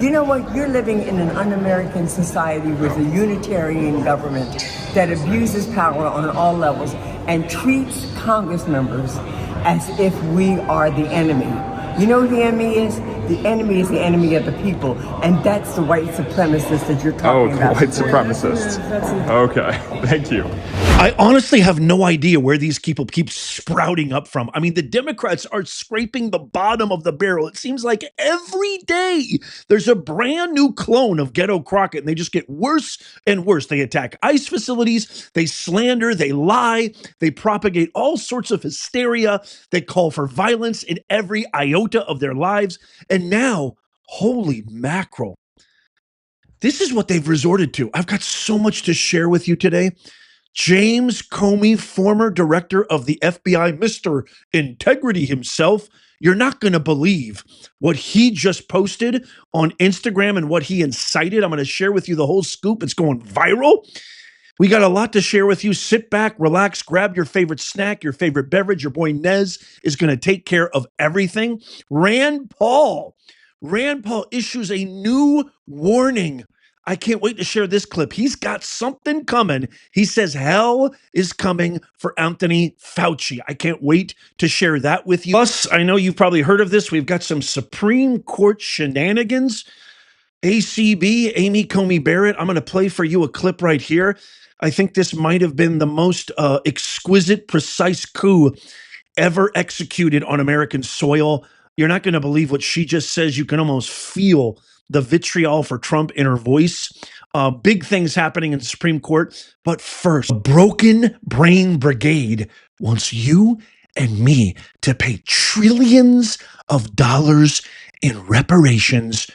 You know what? You're living in an un-American society with a unitarian government that abuses power on all levels and treats Congress members as if we are the enemy. You know who the enemy is? The enemy is the enemy of the people, and that's the white supremacists that you're talking about. Oh, white supremacists. Okay, thank you. I honestly have no idea where these people keep sprouting up from. I mean, the Democrats are scraping the bottom of the barrel. It seems like every day there's a brand new clone of Ghetto Crockett, and they just get worse and worse. They attack ICE facilities, they slander, they lie, they propagate all sorts of hysteria, they call for violence in every iota of their lives. And now, holy mackerel, this is what they've resorted to. I've got so much to share with you today. James Comey, former director of the FBI, Mr. Integrity himself, you're not going to believe what he just posted on Instagram and what he incited. I'm going to share with you the whole scoop. It's going viral. We got a lot to share with you. Sit back, relax, grab your favorite snack, your favorite beverage. Your boy Nez is going to take care of everything. Rand Paul issues a new warning. I can't wait to share this clip. He's got something coming. He says hell is coming for Anthony Fauci. I can't wait to share that with you. Plus, I know you've probably heard of this. We've got some Supreme Court shenanigans. ACB, Amy Comey Barrett. I'm going to play for you a clip right here. I think this might have been the most exquisite, precise coup ever executed on American soil. You're not going to believe what she just says. You can almost feel the vitriol for Trump in her voice. Big things happening in the Supreme Court. But first, a broken brain brigade wants you and me to pay trillions of dollars in reparations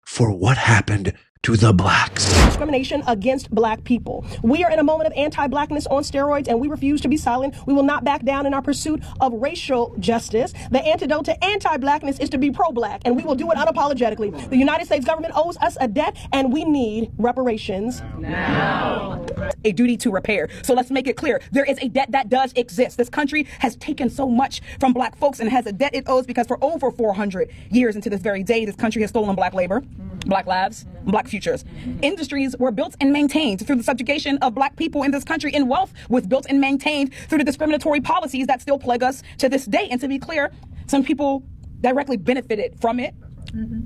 for what happened to the blacks. Discrimination against black people. We are in a moment of anti-blackness on steroids, and we refuse to be silent. We will not back down in our pursuit of racial justice. The antidote to anti-blackness is to be pro-black, and we will do it unapologetically. The United States government owes us a debt, and we need reparations now. A duty to repair. So let's make it clear. There is a debt that does exist. This country has taken so much from black folks and has a debt it owes because for over 400 years into this very day, this country has stolen black labor, black lives, black futures. Industries were built and maintained through the subjugation of black people in this country, and wealth was built and maintained through the discriminatory policies that still plague us to this day. And to be clear, some people directly benefited from it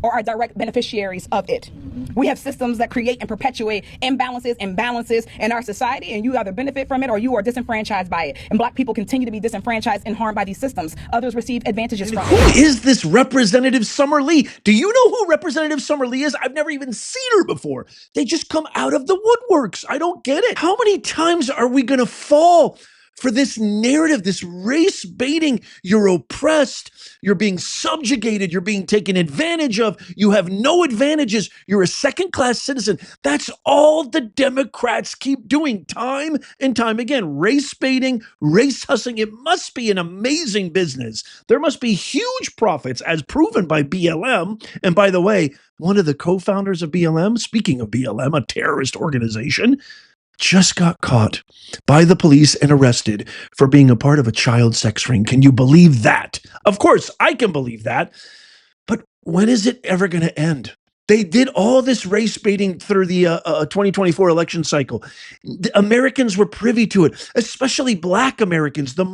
or are direct beneficiaries of it. We have systems that create and perpetuate imbalances and balances in our society, and you either benefit from it or you are disenfranchised by it. And black people continue to be disenfranchised and harmed by these systems. Others receive advantages from it. Who is this Representative Summer Lee? Do you know who Representative Summer Lee is? I've never even seen her before. They just come out of the woodworks. I don't get it. How many times are we going to fall for this narrative, this race baiting? You're oppressed. You're being subjugated. You're being taken advantage of. You have no advantages. You're a second-class citizen. That's all the Democrats keep doing time and time again. Race baiting, race hustling. It must be an amazing business. There must be huge profits as proven by BLM. And by the way, one of the co-founders of BLM, speaking of BLM, a terrorist organization, just got caught by the police and arrested for being a part of a child sex ring. Can you believe that? Of course, I can believe that. But when is it ever going to end? They did all this race baiting through the 2024 election cycle. The Americans were privy to it, especially black Americans. The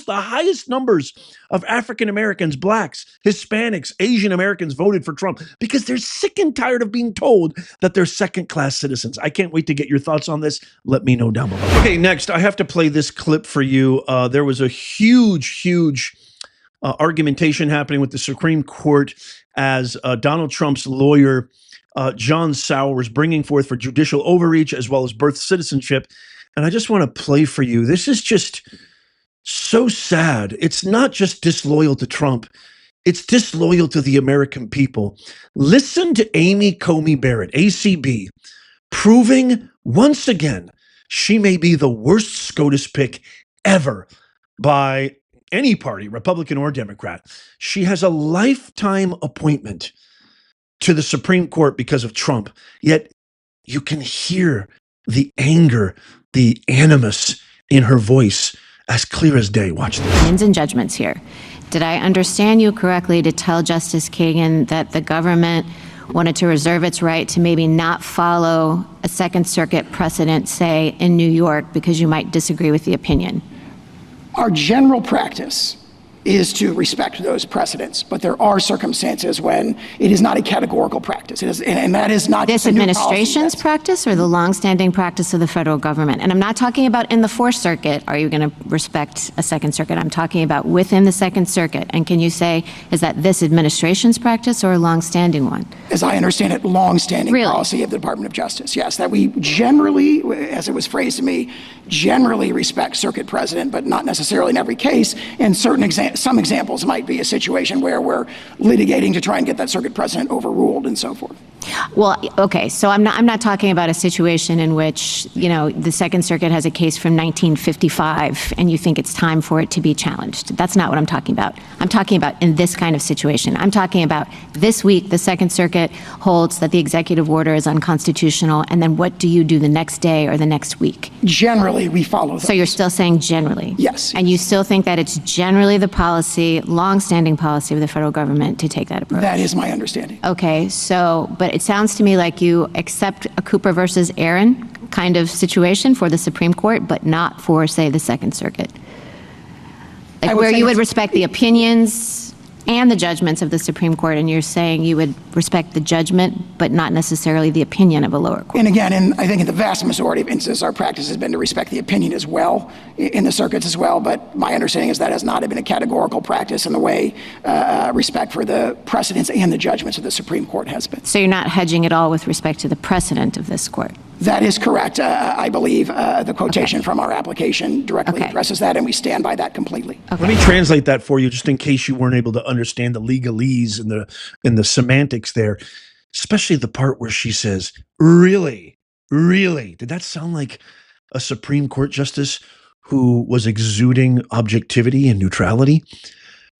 highest numbers of African Americans, blacks, Hispanics, Asian Americans voted for Trump because they're sick and tired of being told that they're second-class citizens. I can't wait to get your thoughts on this. Let me know down below. Okay, next, I have to play this clip for you. There was a huge argumentation happening with the Supreme Court as Donald Trump's lawyer, John Sauer, was bringing forth for judicial overreach as well as birth citizenship. And I just want to play for you. This is just so sad. It's not just disloyal to Trump. It's disloyal to the American people. Listen to Amy Comey Barrett, ACB, proving once again she may be the worst SCOTUS pick ever by any party, Republican or Democrat. She has a lifetime appointment to the Supreme Court because of Trump. Yet you can hear the anger, the animus in her voice as clear as day. Watch this. Opinions and judgments here. Did I understand you correctly to tell Justice Kagan that the government wanted to reserve its right to maybe not follow a Second Circuit precedent, say, in New York, because you might disagree with the opinion? Our general practice is to respect those precedents, but there are circumstances when it is not a categorical practice. It is, and that is not This just a new policy. administration's practice or the longstanding practice of the federal government? And I'm not talking about in the Fourth Circuit, are you going to respect a Second Circuit? I'm talking about within the Second Circuit. And can you say, is that this administration's practice or a longstanding one? As I understand it, longstanding policy of the Department of Justice. Yes, that we generally, as it was phrased to me, generally respect circuit precedent, but not necessarily in every case. And some examples might be a situation where we're litigating to try and get that circuit precedent overruled and so forth. Well, okay, so I'm not talking about a situation in which, you know, the Second Circuit has a case from 1955 and you think it's time for it to be challenged. That's not what I'm talking about. I'm talking about in this kind of situation. I'm talking about this week, the Second Circuit holds that the executive order is unconstitutional, and then what do you do the next day or the next week? Generally, we follow those. So you're still saying generally? Yes. And you still think that it's generally the policy, longstanding policy of the federal government to take that approach? That is my understanding. Okay, so, but it sounds to me like you accept a Cooper versus Aaron kind of situation for the Supreme Court, but not for, say, the Second Circuit. Like where you would respect the opinions and the judgments of the Supreme Court, and you're saying you would respect the judgment, but not necessarily the opinion of a lower court. And again, I think in the vast majority of instances, our practice has been to respect the opinion as well, in the circuits as well, but my understanding is that has not been a categorical practice in the way respect for the precedents and the judgments of the Supreme Court has been. So you're not hedging at all with respect to the precedent of this court? That is correct. I believe the quotation from our application directly addresses that, and we stand by that completely. Let me translate that for you, just in case you weren't able to understand the legalese and the semantics there, especially the part where she says, really? Really? Did that sound like a Supreme Court justice who was exuding objectivity and neutrality?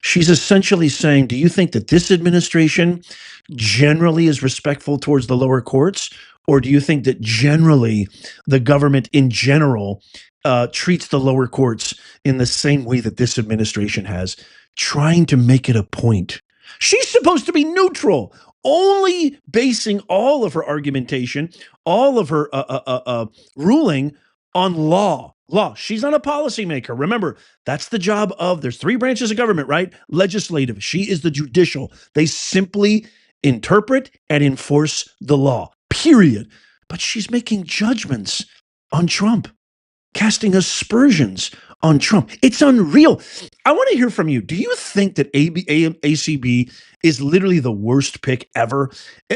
She's essentially saying, do you think that this administration generally is respectful towards the lower courts? Or do you think that generally the government in general treats the lower courts in the same way that this administration has, trying to make it a point? She's supposed to be neutral, only basing all of her argumentation, all of her ruling on law. She's not a policymaker. Remember, that's the job of, there's three branches of government, right? Legislative. She is the judicial. They simply interpret and enforce the law. Period. But she's making judgments on Trump, casting aspersions on Trump. It's unreal. I want to hear from you. Do you think that ACB is literally the worst pick ever?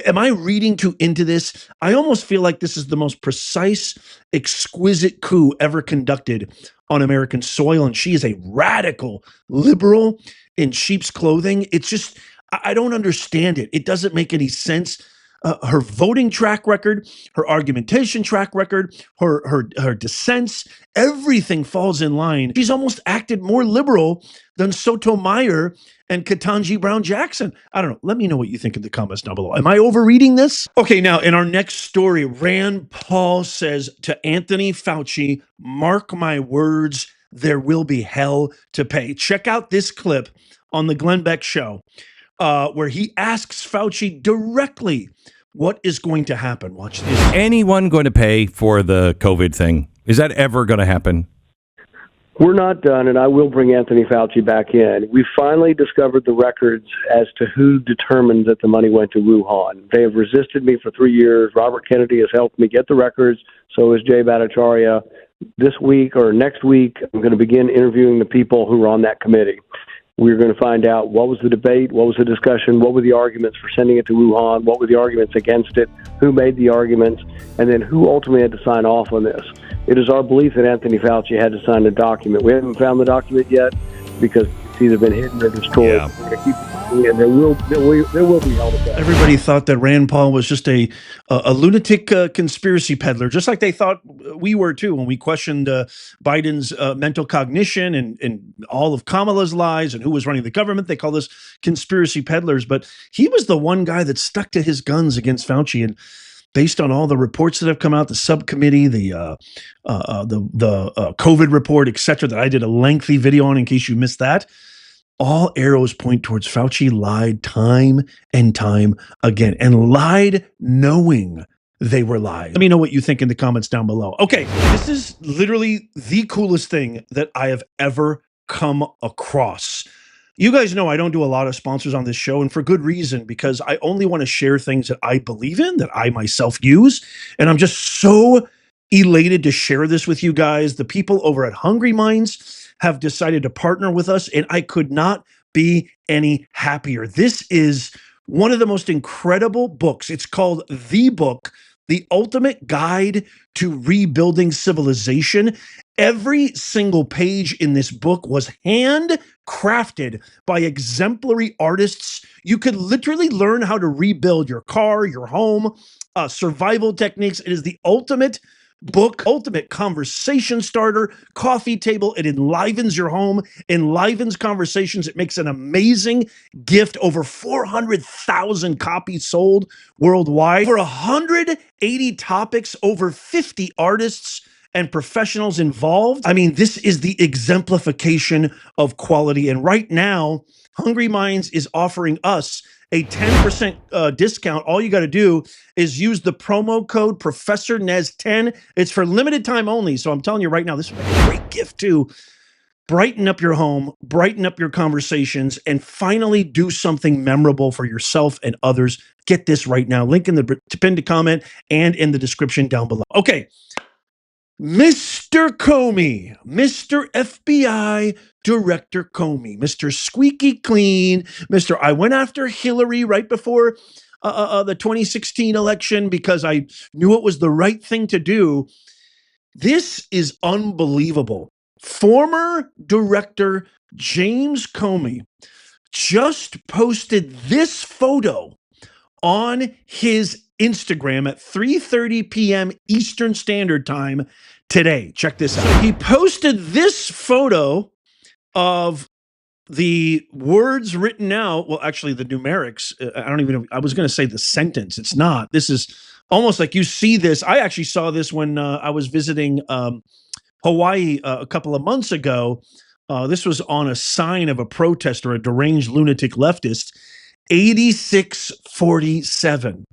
Am I reading too into this? I almost feel like this is the most precise, exquisite coup ever conducted on American soil, and she is a radical liberal in sheep's clothing. It's just, I don't understand it. It doesn't make any sense. Her voting track record, her argumentation track record, her dissents, everything falls in line. She's almost acted more liberal than Sotomayor and Ketanji Brown Jackson. I don't know. Let me know what you think in the comments down below. Am I overreading this? Okay, now in our next story, Rand Paul says to Anthony Fauci, mark my words, there will be hell to pay. Check out this clip on the Glenn Beck Show, where he asks Fauci directly what is going to happen. Watch this. Is anyone going to pay for the COVID thing? Is that ever going to happen? We're not done, and I will bring Anthony Fauci back in. We finally discovered the records as to who determined that the money went to Wuhan. They have resisted me for 3 years. Robert Kennedy has helped me get the records. So has Jay Bhattacharya. This week or next week, I'm going to begin interviewing the people who were on that committee. We're going to find out what was the debate, what was the discussion, what were the arguments for sending it to Wuhan, what were the arguments against it, who made the arguments, and then who ultimately had to sign off on this. It is our belief that Anthony Fauci had to sign the document. We haven't found the document yet because it's either been hidden or destroyed. Yeah. We're going to keep it, and there will be hell to pay. Everybody thought that Rand Paul was just a lunatic conspiracy peddler, just like they thought we were too when we questioned Biden's mental cognition and all of Kamala's lies and who was running the government. They call us conspiracy peddlers, but he was the one guy that stuck to his guns against Fauci. And based on all the reports that have come out, the subcommittee, the COVID report, et cetera, that I did a lengthy video on in case you missed that, all arrows point towards Fauci lied time and time again, and lied knowing they were lies. Let me know what you think in the comments down below. Okay, this is literally the coolest thing that I have ever come across. You guys know I don't do a lot of sponsors on this show, and for good reason, because I only want to share things that I believe in, that I myself use, and I'm just so elated to share this with you guys. The people over at Hungry Minds have decided to partner with us, and I could not be any happier. This is one of the most incredible books. It's called The Book, The Ultimate Guide to Rebuilding Civilization. Every single page in this book was handcrafted by exemplary artists. You could literally learn how to rebuild your car, your home, survival techniques. It is the ultimate book, ultimate conversation starter, coffee table. It enlivens your home, enlivens conversations. It makes an amazing gift. Over 400,000 copies sold worldwide. Over 180 topics, over 50 artists and professionals involved. I mean, this is the exemplification of quality. And right now, Hungry Minds is offering us a 10% discount. All you got to do is use the promo code ProfessorNez10. It's for limited time only. So I'm telling you right now, this is a great gift to brighten up your home, brighten up your conversations, and finally do something memorable for yourself and others. Get this right now. Link in the pinned comment and in the description down below. Okay. Mr. Comey, Mr. FBI Director Comey, Mr. Squeaky Clean, Mr. I went after Hillary right before the 2016 election because I knew it was the right thing to do. This is unbelievable. Former Director James Comey just posted this photo on his Instagram at 3:30 p.m. Eastern Standard Time today. Check this out. So he posted this photo of the words written out. Well, actually, the numerics. I don't even know. I was going to say the sentence. It's not. This is almost like you see this. I actually saw this when I was visiting Hawaii a couple of months ago. This was on a sign of a protester, a deranged lunatic leftist. 8647.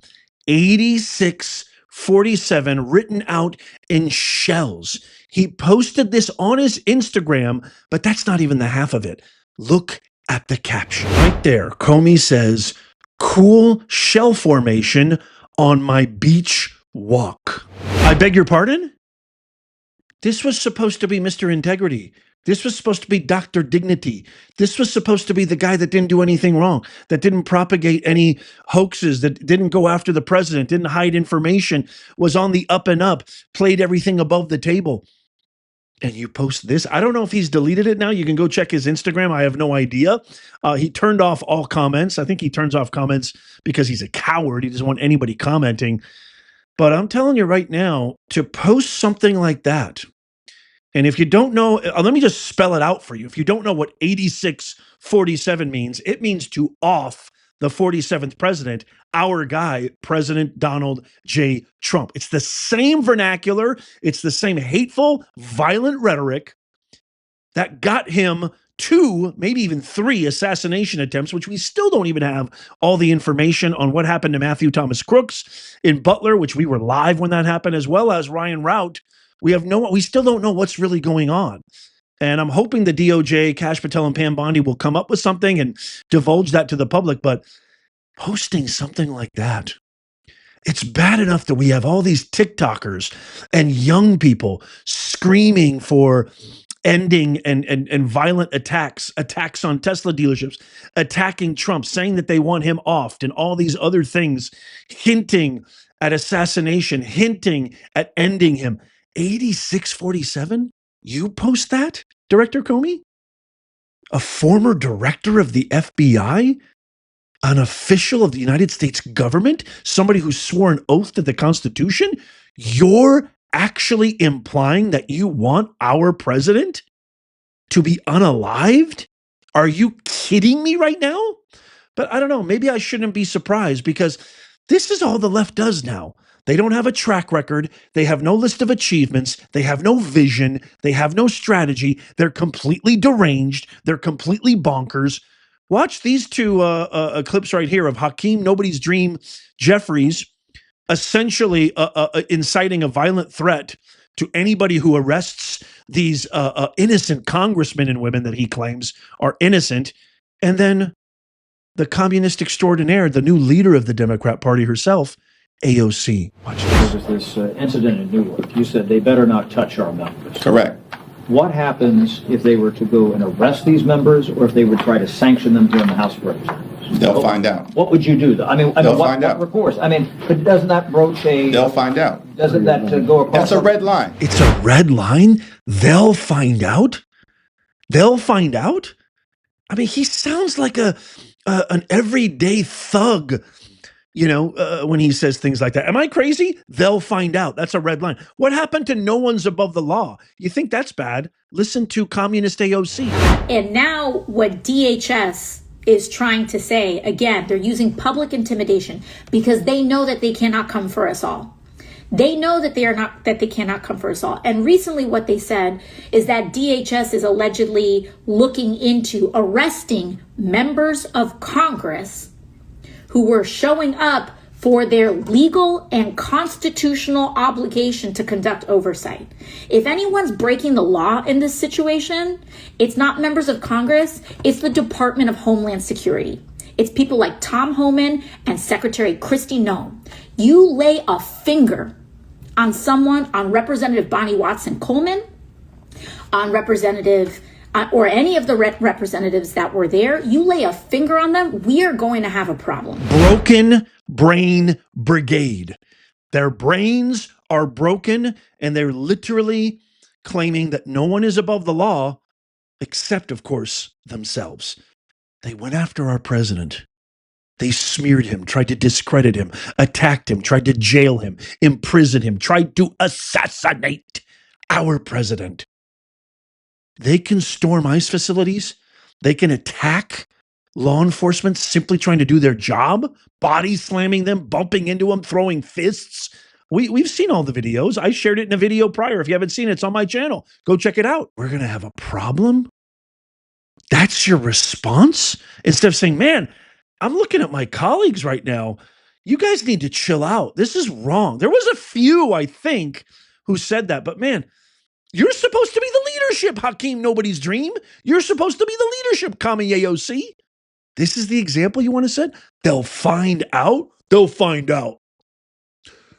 8647 written out in shells. He posted this on his Instagram, but that's not even the half of it. Look at the caption. Right there, Comey says, "Cool shell formation on my beach walk." I beg your pardon? This was supposed to be Mr. Integrity. This was supposed to be Dr. Dignity. This was supposed to be the guy that didn't do anything wrong, that didn't propagate any hoaxes, that didn't go after the president, didn't hide information, was on the up and up, played everything above the table. And you post this. I don't know if he's deleted it now. You can go check his Instagram. I have no idea. He turned off all comments. I think he turns off comments because he's a coward. He doesn't want anybody commenting. But I'm telling you right now, to post something like that, and if you don't know, let me just spell it out for you. If you don't know what 8647 means, it means to off the 47th president, our guy, President Donald J. Trump. It's the same vernacular. It's the same hateful, violent rhetoric that got him 2, maybe even 3 assassination attempts, which we still don't even have all the information on what happened to Matthew Thomas Crooks in Butler, which we were live when that happened, as well as Ryan Rout. We still don't know what's really going on. And I'm hoping the DOJ, Kash Patel and Pam Bondi will come up with something and divulge that to the public. But posting something like that, it's bad enough that we have all these TikTokers and young people screaming for ending and violent attacks on Tesla dealerships, attacking Trump, saying that they want him off, and all these other things, hinting at assassination, hinting at ending him. 8647? You post that, Director Comey? A former director of the FBI? An official of the United States government? Somebody who swore an oath to the Constitution? You're actually implying that you want our president to be unalived? Are you kidding me right now? But I don't know, maybe I shouldn't be surprised, because This is all the left does now. They don't have a track record. They have no list of achievements. They have no vision. They have no strategy. They're completely deranged. They're completely bonkers. Watch these two clips right here of Hakeem Nobody's Dream Jeffries essentially inciting a violent threat to anybody who arrests these innocent congressmen and women that he claims are innocent. And then the communist extraordinaire, the new leader of the Democrat Party herself, AOC. Watch this. There was this incident in Newark. You said they better not touch our members. Correct. What happens if they were to go and arrest these members, or if they would try to sanction them during the House of Representatives? They'll find out. What would you do? I mean, They'll what, find out. What recourse? I mean, but doesn't that broach a? They'll find out. Doesn't that go across? That's a red line. It's a red line? They'll find out? They'll find out? I mean, he sounds like an everyday thug, you know, when he says things like that. Am I crazy? They'll find out. That's a red line. What happened to no one's above the law? You think that's bad? Listen to communist AOC. And now what DHS is trying to say, again, they're using public intimidation because they know that they cannot come for us all. They know that they cannot come for us all. And recently what they said is that DHS is allegedly looking into arresting members of Congress who were showing up for their legal and constitutional obligation to conduct oversight. If anyone's breaking the law in this situation, it's not members of Congress, it's the Department of Homeland Security. It's people like Tom Homan and Secretary Kristi Noem. You lay a finger on someone, on Representative Bonnie Watson Coleman, on Representative or any of the representatives that were there, you lay a finger on them, we are going to have a problem. Broken brain brigade. Their brains are broken, and they're literally claiming that no one is above the law, except, of course, themselves. They went after our president. They smeared him, tried to discredit him, attacked him, tried to jail him, imprison him, tried to assassinate our president. They can storm ICE facilities. They can attack law enforcement simply trying to do their job, body slamming them, bumping into them, throwing fists. We've seen all the videos. I shared it in a video prior. If you haven't seen it, it's on my channel. Go check it out. We're going to have a problem? That's your response? Instead of saying, man, I'm looking at my colleagues right now. You guys need to chill out. This is wrong. There was a few, I think, who said that. But man, you're supposed to be the leadership, Hakeem Nobody's Dream. You're supposed to be the leadership, Comey AOC. This is the example you want to set? They'll find out. They'll find out.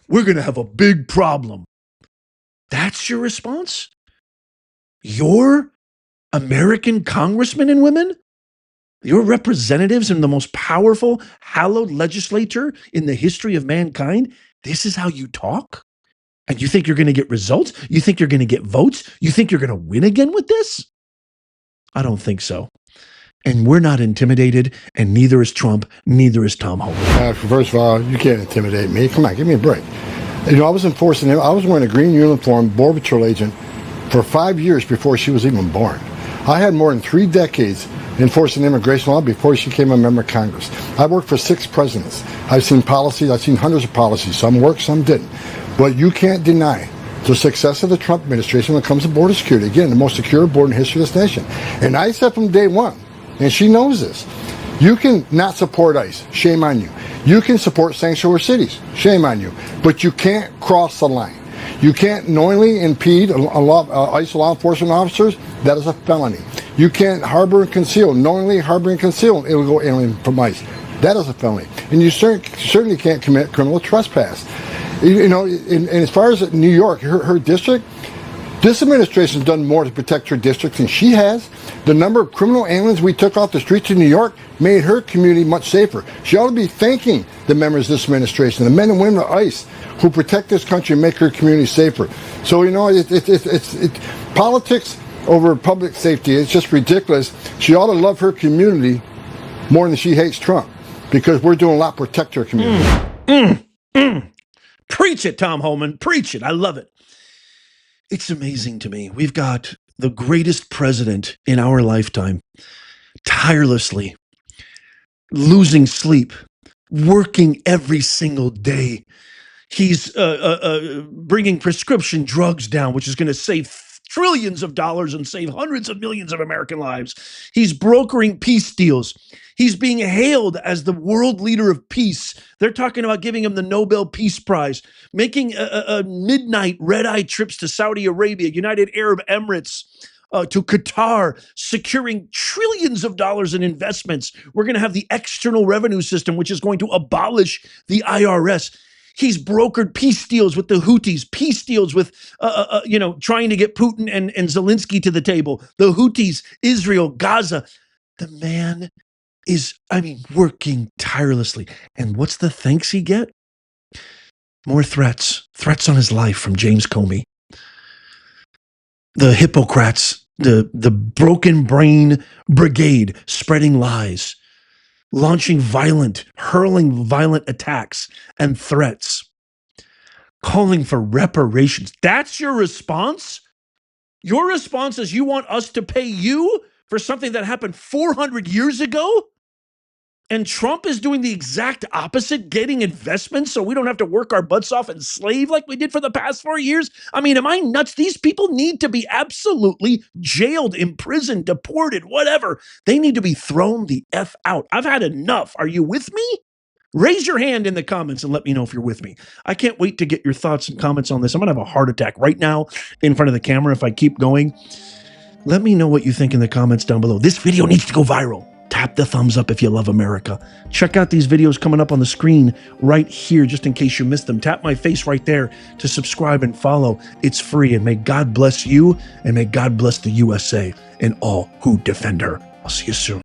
We're going to have a big problem. That's your response? Your American congressmen and women? Your representatives in the most powerful, hallowed legislature in the history of mankind? This is how you talk? And you think you're going to get results? You think you're going to get votes? You think you're going to win again with this? I don't think so. And we're not intimidated, and neither is Trump, neither is Tom Homan. First of all, you can't intimidate me. Come on, give me a break. You know, I was enforcing him. I was wearing a green uniform, Border Patrol agent, for 5 years before she was even born. I had more than 3 decades enforcing immigration law before she became a member of Congress. I worked for 6 presidents. I've seen policies. I've seen hundreds of policies. Some worked, some didn't. But you can't deny the success of the Trump administration when it comes to border security. Again, the most secure border in the history of this nation. And I said from day one, and she knows this, you can not support ICE. Shame on you. You can support sanctuary cities. Shame on you. But you can't cross the line. You can't knowingly impede ICE law enforcement officers. That is a felony. You can't harbor and conceal, knowingly harbor and conceal an illegal alien from ICE. That is a felony. And you certainly can't commit criminal trespass. You know, and as far as New York, her district, this administration has done more to protect her district than she has. The number of criminal aliens we took off the streets of New York made her community much safer. She ought to be thanking the members of this administration, the men and women of ICE, who protect this country and make her community safer. So, you know, it's politics over public safety. It's just ridiculous. She ought to love her community more than she hates Trump, because we're doing a lot to protect her community. Preach it, Tom Homan. Preach it. I love it. It's amazing to me. We've got the greatest president in our lifetime, tirelessly losing sleep working every single day. He's bringing prescription drugs down, which is going to save trillions of dollars and save hundreds of millions of American lives. He's brokering peace deals. He's being hailed as the world leader of peace. They're talking about giving him the Nobel Peace Prize, making a midnight red-eye trips to Saudi Arabia, United Arab Emirates, to Qatar, securing trillions of dollars in investments. We're going to have the external revenue system, which is going to abolish the IRS. He's brokered peace deals with the Houthis, peace deals with, trying to get Putin and Zelensky to the table. The Houthis, Israel, Gaza. The man is, working tirelessly. And what's the thanks he get? More threats on his life from James Comey. The Hippocrats, the broken brain brigade, spreading lies, hurling violent attacks and threats, calling for reparations. That's your response? Your response is you want us to pay you for something that happened 400 years ago? And Trump is doing the exact opposite, getting investments so we don't have to work our butts off and slave like we did for the past 4 years? Am I nuts? These people need to be absolutely jailed, imprisoned, deported, whatever. They need to be thrown the F out. I've had enough. Are you with me? Raise your hand in the comments and let me know if you're with me. I can't wait to get your thoughts and comments on this. I'm going to have a heart attack right now in front of the camera if I keep going. Let me know what you think in the comments down below. This video needs to go viral. Tap the thumbs up if you love America. Check out these videos coming up on the screen right here, just in case you missed them. Tap my face right there to subscribe and follow. It's free, and may God bless you, and may God bless the USA and all who defend her. I'll see you soon.